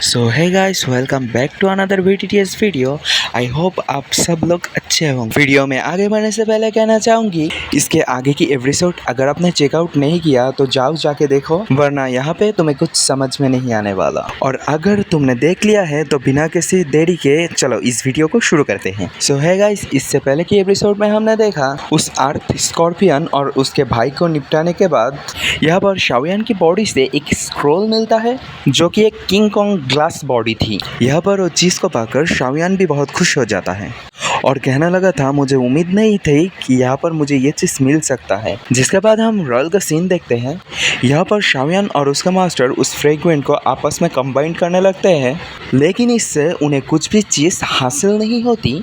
So hi guys, welcome back to another BTS video. I hope आप सब लोग अच्छे होंगे। वीडियो में आगे बढ़ने से पहले कहना चाहूँगी, इसके आगे की एपिसोड अगर आपने चेकआउट नहीं किया तो जाओ जाके देखो, वरना यहाँ पे तुम्हें कुछ समझ में नहीं आने वाला। और अगर तुमने देख लिया है तो बिना किसी देरी के चलो इस वीडियो को शुरू करते हैं। सो है गाइस, इससे पहले की एपिसोड में हमने देखा उस अर्थ स्कॉर्पियन और उसके भाई को निपटाने के बाद यहाँ पर शाओयान की बॉडी से एक स्क्रोल मिलता है जो कि एक किंग कॉन्ग ग्लास बॉडी थी। यहाँ पर वो चीज़ को पाकर शाओयान भी बहुत खुश हो जाता है और कहने लगा था मुझे उम्मीद नहीं थी कि यहाँ पर मुझे ये चीज़ मिल सकता है। जिसके बाद हम रॉयल का सीन देखते हैं। यहाँ पर शाओयान और उसका मास्टर उस फ्रेगमेंट को आपस में कंबाइन करने लगते हैं, लेकिन इससे उन्हें कुछ भी चीज़ हासिल नहीं होती।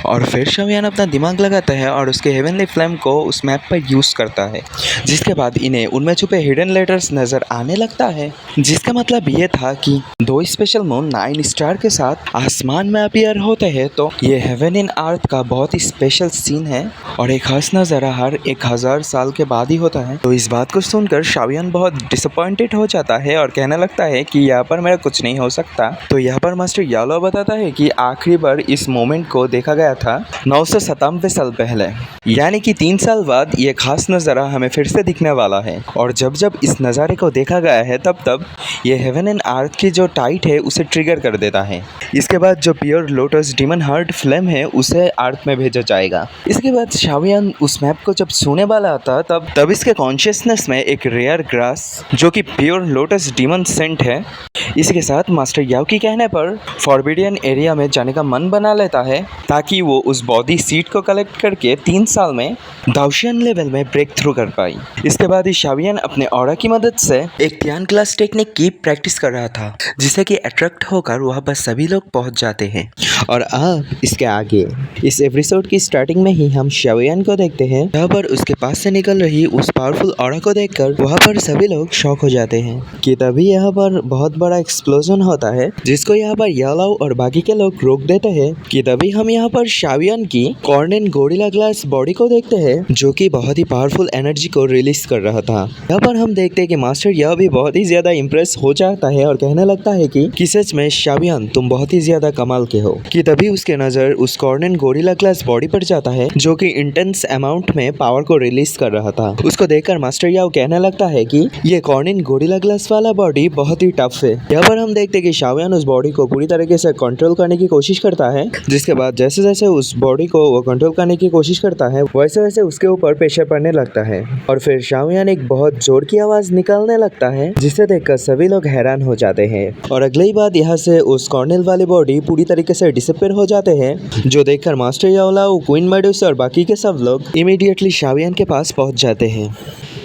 और फिर शाओयान अपना दिमाग लगाता है और उसके हेवनली फ्लेम को उस मैप पर यूज़ करता है, जिसके बाद इन्हें उनमें छुपे हिडन लेटर्स नज़र आने लगता है। जिसका मतलब ये था कि दो स्पेशल मून 9 स्टार के साथ आसमान में अपीयर होते हैं, तो ये हेवन इन अर्थ का बहुत ही स्पेशल सीन है और एक खास नज़ारा हर 1000 साल के बाद ही होता है। तो इस बात को सुनकर शाओयान बहुत डिसअपॉइंटेड हो जाता है और कहने लगता है कि यहाँ पर मेरा कुछ नहीं हो सकता। तो यहाँ पर मास्टर यालो बताता है कि आखिरी बार इस मोमेंट को देखा गया था 997 साल पहले, यानी कि 3 साल बाद ये खास नज़ारा हमें फिर से दिखने वाला है। और जब जब इस नज़ारे को देखा गया है तब ये हेवन एंड अर्थ की जो टाइट है उसे ट्रिगर कर देता है। इसके बाद जो pure lotus demon heart flame है उसे अर्थ में भेजा जाएगा। इसके बाद शाओयान उस मैप को जब छूने वाला था तब इसके कॉन्शियसनेस में एक रेयर ग्रास जो कि प्योर लोटस डीमन सेंट है, इसके साथ मास्टर याओ की कहने पर फॉरबिडन एरिया में जाने का मन बना लेता है ताकि वो उस बॉडी सीट को कलेक्ट करके 3 साल में दाउशियन लेवल में ब्रेक थ्रू कर पाई। इसके बाद ही शाओयान अपने ऑरा की मदद से एक टियान क्लास टेक्निक की प्रैक्टिस कर रहा था, जिससे कि अट्रैक्ट होकर वहाँ पर सभी लोग पहुँच जाते हैं। और अब इसके आगे इस एपिसोड की स्टार्टिंग में ही हम शाओयान को देखते हैं, जहाँ पर उसके पास से निकल रही उस पावरफुल ऑरा को देखकर वहाँ पर सभी लोग शॉक हो जाते हैं कि तभी यहाँ पर बहुत बड़ा एक्सप्लोजन होता है, जिसको यहाँ पर यालाओ और बाकी के लोग रोक देते हैं। कि तभी हम यहाँ पर शाओयान की कॉर्नेन गोरिल्ला ग्लास बॉडी को देखते हैं, जो कि बहुत ही पावरफुल एनर्जी को रिलीज कर रहा था। यहाँ पर हम देखते हैं कि मास्टर यह भी बहुत ही ज्यादा इम्प्रेस हो जाता है और कहने लगता है कि सच में शाओयान तुम बहुत ही ज्यादा कमाल के हो। कि तभी उसके नजर उस कॉर्नेन गोरिल्ला ग्लास बॉडी पर जाता है, जो कि इंटेंस अमाउंट में पावर को रिलीज कर रहा था। उसको देखकर मास्टर याओ कहने लगता है कि ये कॉर्नेन गोरिल्ला ग्लास वाला बॉडी बहुत ही टफ है। यहाँ पर हम देखते हैं कि शाओयान उस बॉडी को पूरी तरीके से कंट्रोल करने की कोशिश करता है, जिसके बाद जैसे जैसे उस बॉडी को वो कंट्रोल करने की कोशिश करता है वैसे वैसे उसके ऊपर प्रेशर पड़ने लगता है और फिर शाओयान एक बहुत जोर की आवाज निकालने लगता है, जिसे देखकर सभी लोग हैरान हो जाते हैं। और अगली बात यहाँ से उस कॉर्नेल वाली बॉडी पूरी तरीके से डिसअपीयर हो जाते हैं, जो देखकर मास्टर याओलाओ, क्वीन मेडुसा और बाकी के सब लोग इमीडिएटली शाओयान के पास पहुंच जाते हैं,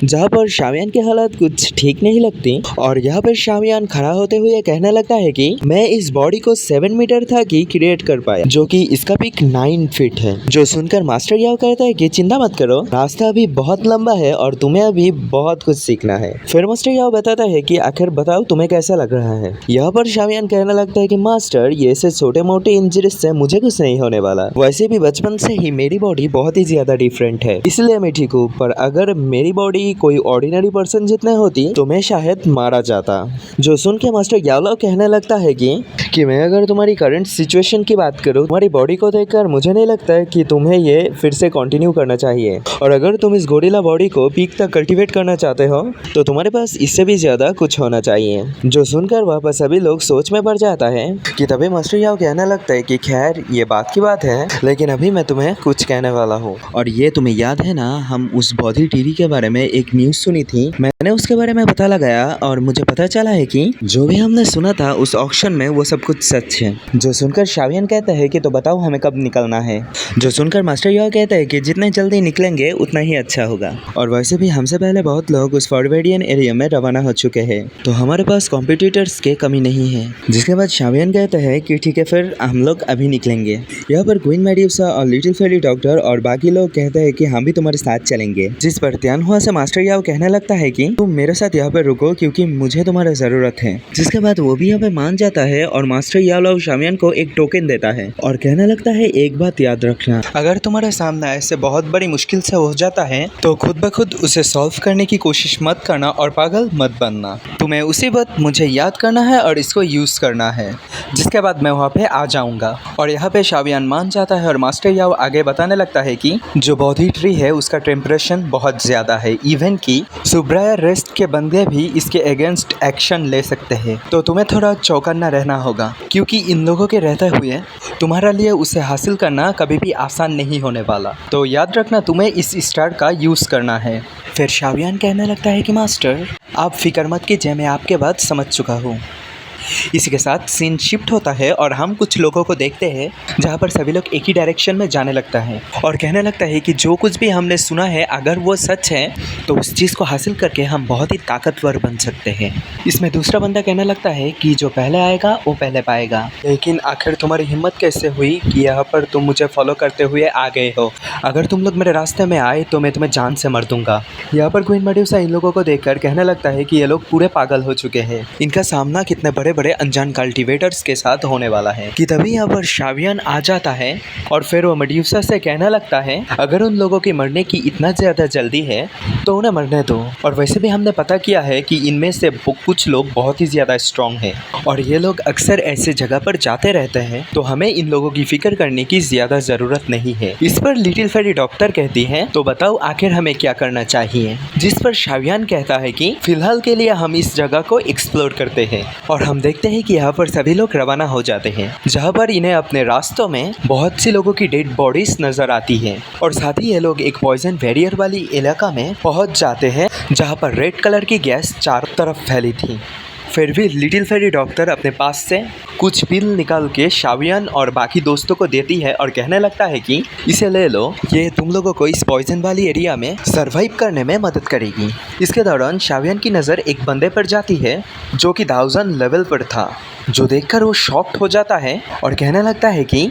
जहाँ पर शाओयान की हालत कुछ ठीक नहीं लगती। और यहाँ पर शाओयान खड़ा होते हुए कहने लगता है कि मैं इस बॉडी को 7 मीटर तक ही क्रिएट कर पाया, जो कि इसका पीक 9 फीट है। जो सुनकर मास्टर याओ कहता है कि चिंता मत करो, रास्ता अभी बहुत लंबा है और तुम्हें अभी बहुत कुछ सीखना है। फिर मास्टर याओ बताता है कि आखिर बताओ तुम्हें कैसा लग रहा है। यहाँ पर शाओयान कहने लगता है कि मास्टर ये से छोटे मोटे इंजरीज से मुझे कुछ नहीं होने वाला, वैसे भी बचपन से ही मेरी बॉडी बहुत ही ज्यादा डिफरेंट है, इसलिए मैं ठीक हूँ। पर अगर मेरी बॉडी कोई ऑर्डिनरी पर्सन जितने होती तो मैं शायद मारा जाता। जो सुन के मास्टर याओलाओ कहने लगता है कि मैं अगर तुम्हारी करंट सिचुएशन की बात करूँ, तुम्हारी बॉडी को देखकर मुझे नहीं लगता है कि तुम्हें ये फिर से कंटिन्यू करना चाहिए। और अगर तुम इस गोरिल्ला बॉडी को पीक तक कल्टीवेट करना चाहते हो तो तुम्हारे पास इससे भी ज्यादा कुछ होना चाहिए। जो सुनकर वापस सभी लोग सोच में पड़ जाता है। कि तभी मास्टर याओ कहने लगता है कि खैर ये बात की बात है, लेकिन अभी मैं तुम्हें कुछ कहने वाला हूँ। और ये तुम्हें याद है ना, हम उस बॉडी टीरी के बारे में एक न्यूज सुनी थी, मैंने उसके बारे में पता लगाया और मुझे पता चला है कि जो भी हमने सुना था उस ऑक्शन में वो सब कुछ सच है। जो सुनकर शाओयान कहता है कि तो बताओ हमें कब निकलना है। जो सुनकर मास्टर याओ कहता है कि जितने जल्दी निकलेंगे उतना ही अच्छा होगा, और वैसे भी हमसे पहले बहुत लोग उस फॉरबिडन एरिया में रवाना हो चुके हैं, तो हमारे पास कॉम्पिटिटर्स के कमी नहीं है। जिसके बाद शाओयान कहता है कि ठीक है फिर हम लोग अभी निकलेंगे। यहाँ पर क्वीन मेडुसा और लिटिल फेरी डॉक्टर और बाकी लोग कहते हैं कि हम भी तुम्हारे साथ चलेंगे। जिस पर त्यानहुआ से मास्टर याओ कहने लगता है कि तुम मेरे साथ यहाँ पे रुको क्योंकि मुझे तुम्हारा जरूरत है। जिसके बाद वो भी यहाँ पे मान जाता है और मास्टर याओ शावियान को एक टोकन देता है और कहने लगता है एक बात याद रखना, अगर तुम्हारे सामने ऐसे बहुत बड़ी मुश्किल से हो जाता है तो खुद ब खुद उसे सॉल्व करने की कोशिश मत करना और पागल मत बनना। तुम्हें उसी वक्त मुझे याद करना है और इसको यूज़ करना है, जिसके बाद मैं वहाँ पे आ जाऊँगा। और यहाँ पे शावियान मान जाता है और मास्टर याओ आगे बताने लगता है कि जो बोधी ट्री है उसका टेम्परेचर बहुत ज़्यादा है, इवन कि सुब्राया रेस्ट के बंदे भी इसके अगेंस्ट एक्शन ले सकते हैं। तो तुम्हें थोड़ा चौकन्ना रहना होगा, क्योंकि इन लोगों के रहते हुए तुम्हारा लिए उसे हासिल करना कभी भी आसान नहीं होने वाला। तो याद रखना तुम्हें इस स्टार का यूज़ करना है। फिर शावियान कहने लगता है कि मास्टर आप फिक्र मत कीजिए, मैं आपके बात समझ चुका हूँ। इसी के साथ सीन शिफ्ट होता है और हम कुछ लोगों को देखते हैं जहाँ पर सभी लोग एक ही डायरेक्शन में जाने लगता है और कहने लगता है कि जो कुछ भी हमने सुना है अगर वो सच है तो उस चीज़ को हासिल करके हम बहुत ही ताकतवर बन सकते हैं। इसमें दूसरा बंदा कहने लगता है कि जो पहले आएगा वो पहले पाएगा, लेकिन आखिर तुम्हारी हिम्मत कैसे हुई कि यहाँ पर तुम मुझे फॉलो करते हुए आ गए हो? अगर तुम लोग मेरे रास्ते में आए तो मैं तुम्हें जान से मार दूंगा। यहाँ पर क्वीन मेडुसा इन लोगों को देखकर कहने लगता है कि ये लोग पूरे पागल हो चुके हैं, इनका सामना कितने बड़े बड़े अनजान कल्टीवेटर्स के साथ होने वाला है। कि तभी यहाँ पर शावियान आ जाता है और फिर वो मेडुसा से कहने लगता है अगर उन लोगों की मरने की इतना ज़्यादा जल्दी है तो उन्हें मरने दो। और वैसे भी हमने पता किया है कि इनमें से कुछ लोग बहुत ही ज़्यादा स्ट्रॉन्ग हैं और ये लोग अक्सर ऐसे जगह पर जाते रहते हैं, तो हमें इन लोगों की फिक्र करने की ज़्यादा ज़रूरत नहीं है। इस पर लिटिल फेरी डॉक्टर कहती है तो बताओ आखिर हमें क्या करना चाहिए? जिस पर शावियान कहता है कि फिलहाल के लिए हम इस जगह को एक्सप्लोर करते हैं। और हम देखते हैं कि यहाँ पर सभी लोग रवाना हो जाते हैं, जहाँ पर इन्हें अपने रास्तों में बहुत सी लोगों की डेड बॉडीज नजर आती है और साथ ही ये लोग एक पॉइजन बैरियर वाली इलाका में पहुँच जाते हैं जहाँ पर रेड कलर की गैस चारों तरफ फैली थी। फिर भी लिटिल फेरी डॉक्टर अपने पास से कुछ पिल निकाल के शावियान और बाकी दोस्तों को देती है और कहने लगता है कि इसे ले लो, ये तुम लोगों को इस पॉइजन वाली एरिया में सरवाइव करने में मदद करेगी। इसके दौरान शावियान की नज़र एक बंदे पर जाती है जो कि 1000 लेवल पर था, जो देखकर वो शॉक्ड हो जाता है और कहने लगता है कि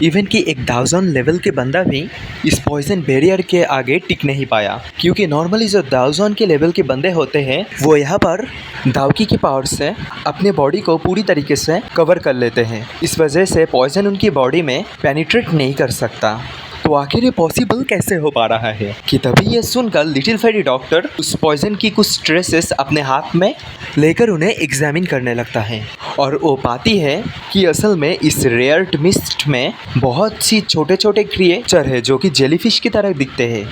इवन कि एक 1000 लेवल के बंदा भी इस पॉइजन बैरियर के आगे टिक नहीं पाया, क्योंकि नॉर्मली जो 1000 के लेवल के बंदे होते हैं वो यहाँ पर दावकी की पावर से अपने बॉडी को पूरी तरीके से कवर कर लेते हैं। इस वजह से पॉइजन उनकी बॉडी में पेनिट्रेट नहीं कर सकता। तो आखिर ये पॉसिबल कैसे हो पा रहा है? कि तभी ये सुनकर लिटिल फेरी डॉक्टर उस पॉइजन की कुछ ट्रेसेस अपने हाथ में लेकर उन्हें एग्जामिन करने लगता है और वो पाती है कि असल में इस रेयर मिस्ट में बहुत सी छोटे छोटे क्रिएचर है जो कि जेलीफिश की तरह दिखते हैं,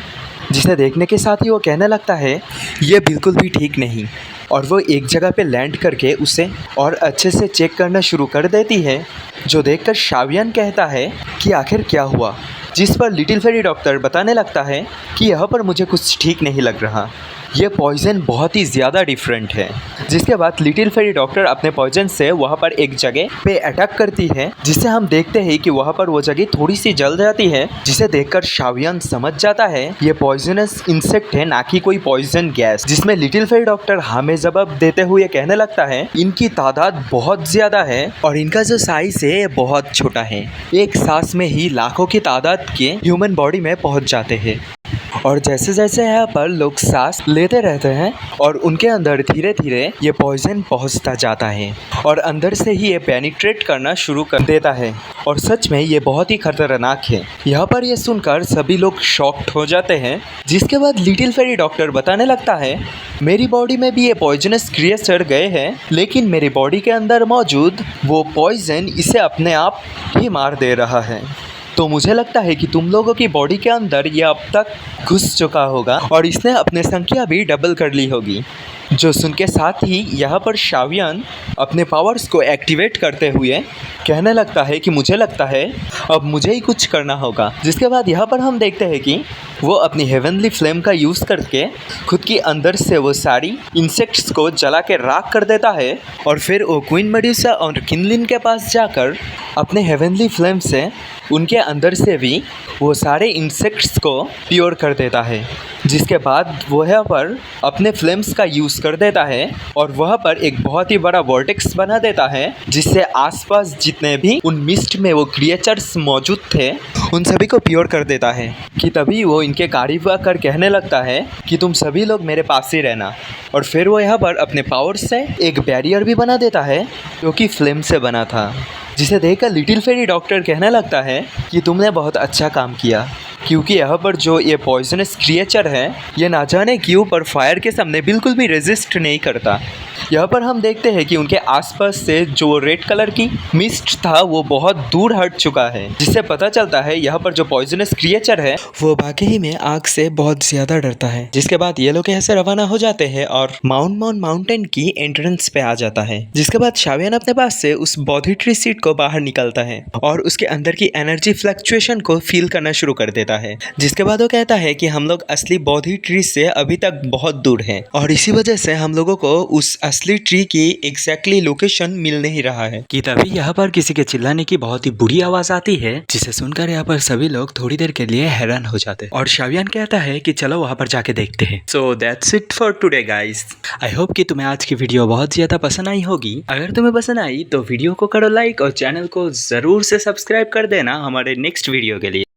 जिसे देखने के साथ ही वो कहने लगता है ये बिल्कुल भी ठीक नहीं। और वो एक जगह पे लैंड करके उसे और अच्छे से चेक करना शुरू कर देती है, जो देखकर शावियान कहता है कि आखिर क्या हुआ? जिस पर लिटिल फेरी डॉक्टर बताने लगता है कि यहाँ पर मुझे कुछ ठीक नहीं लग रहा, ये पॉइजन बहुत ही ज़्यादा डिफरेंट है। जिसके बाद लिटिल फेरी डॉक्टर अपने पॉइजन से वहाँ पर एक जगह पे अटैक करती है, जिससे हम देखते हैं कि वहाँ पर वो जगह थोड़ी सी जल जाती है, जिसे देखकर शावियान समझ जाता है ये पॉइजनस इंसेक्ट है, ना कि कोई पॉइजन गैस। जिसमें लिटिल फेरी डॉक्टर हमें जवाब देते हुए कहने लगता है इनकी तादाद बहुत ज़्यादा है और इनका जो साइज है बहुत छोटा है, एक सांस में ही लाखों की तादाद के ह्यूमन बॉडी में पहुँच जाते हैं। और जैसे जैसे यहाँ पर लोग सांस लेते रहते हैं और उनके अंदर धीरे धीरे ये पॉइजन पहुँचता जाता है और अंदर से ही ये पेनिट्रेट करना शुरू कर देता है और सच में ये बहुत ही खतरनाक है। यहाँ पर ये सुनकर सभी लोग शॉक्ड हो जाते हैं। जिसके बाद लिटिल फेरी डॉक्टर बताने लगता है मेरी बॉडी में भी ये पॉइजनस क्रिएचर गए हैं, लेकिन मेरी बॉडी के अंदर मौजूद वो पॉइजन इसे अपने आप ही मार दे रहा है। तो मुझे लगता है कि तुम लोगों की बॉडी के अंदर ये अब तक घुस चुका होगा और इसने अपने संख्या भी डबल कर ली होगी। जो सुन के साथ ही यहाँ पर शावियान अपने पावर्स को एक्टिवेट करते हुए कहने लगता है कि मुझे लगता है अब मुझे ही कुछ करना होगा। जिसके बाद यहाँ पर हम देखते हैं कि वो अपनी हेवनली फ्लेम का यूज़ करके खुद की अंदर से वो सारी इंसेक्ट्स को जला के राख कर देता है और फिर वो क्वीन मेडुसा और किनलिन के पास जाकर अपने हेवनली फ्लेम से उनके अंदर से भी वो सारे इंसेक्ट्स को प्योर कर देता है, जिसके बाद वह पर अपने फ्लेम्स का यूज़ कर देता है और वह पर एक बहुत ही बड़ा वॉर्टेक्स बना देता है, जिससे आसपास जितने भी उन मिस्ट में वो क्रिएचर्स मौजूद थे उन सभी को प्योर कर देता है। कि तभी वो इनके करीब आकर कहने लगता है कि तुम सभी लोग मेरे पास ही रहना। और फिर वो यहाँ पर अपने पावर से एक बैरियर भी बना देता है जो कि फ्लेम से बना था, जिसे देखकर लिटिल फेरी डॉक्टर कहने लगता है कि तुमने बहुत अच्छा काम किया, क्योंकि यहाँ पर जो ये पॉइजनस क्रिएचर है ये ना जाने क्यों पर फायर के सामने बिल्कुल भी रेजिस्ट नहीं करता। यहाँ पर हम देखते हैं कि उनके आसपास से जो रेड कलर की मिस्ट था वो बहुत दूर हट चुका है, जिससे पता चलता है यहाँ पर जो पॉइजनस क्रिएचर है वो वाकई में आग से बहुत ज्यादा डरता है। जिसके बाद ये लोग यहाँ से रवाना हो जाते हैं और माउंटेन की एंट्रेंस पे आ जाता है। जिसके बाद शावियन अपने पास से उस बॉडी ट्री सीट को बाहर निकलता है और उसके अंदर की एनर्जी फ्लक्चुएशन को फील करना शुरू कर देता है। जिसके बाद वो कहता है कि हम लोग असली बॉडी ट्री से अभी तक बहुत दूर हैं और इसी वजह से हम लोगों को उस असली ट्री की एग्जैक्टली लोकेशन मिल नहीं रहा है। कि तभी यहाँ पर किसी के चिल्लाने की बहुत ही बुरी आवाज आती है, जिसे सुनकर यहाँ पर सभी लोग थोड़ी देर के लिए हैरान हो जाते हैं और शावियन कहता है कि चलो वहाँ पर जाके देखते हैं। So that's it for today guys. I hope कि तुम्हें आज की वीडियो बहुत ज्यादा पसंद आई होगी। अगर तुम्हें पसंद आई तो वीडियो को करो लाइक और चैनल को जरूर से सब्सक्राइब कर देना हमारे नेक्स्ट वीडियो के लिए।